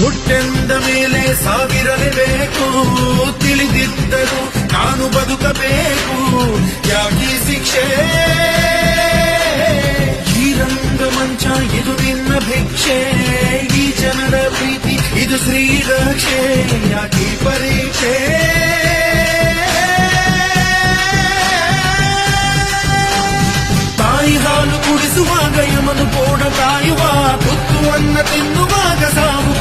ಹುಟ್ಟೆಂದ ಮೇಲೆ ಸಾವಿರಲೇಬೇಕು, ತಿಳಿದಿದ್ದರೂ ನಾನು ಬದುಕಬೇಕು, ಯಾಕೀ ಶಿಕ್ಷೆ? ಈ ರಂಗಮಂಚ ಇದು ನಿನ್ನ ಭಿಕ್ಷೆ, ಈ ಜನರ ಪ್ರೀತಿ ಇದು ಶ್ರೀರಕ್ಷೆ, ಯಾಕೀ ಪರೀಕ್ಷೆ? ತಾಯಿ ಹಾಲು ಕುಡಿಸುವಾಗ ಯಮನು ಕೋಡ ಕಾಯುವ, ತುತ್ತು ಅನ್ನ ತಿನ್ನುವಾಗ ಸಾವು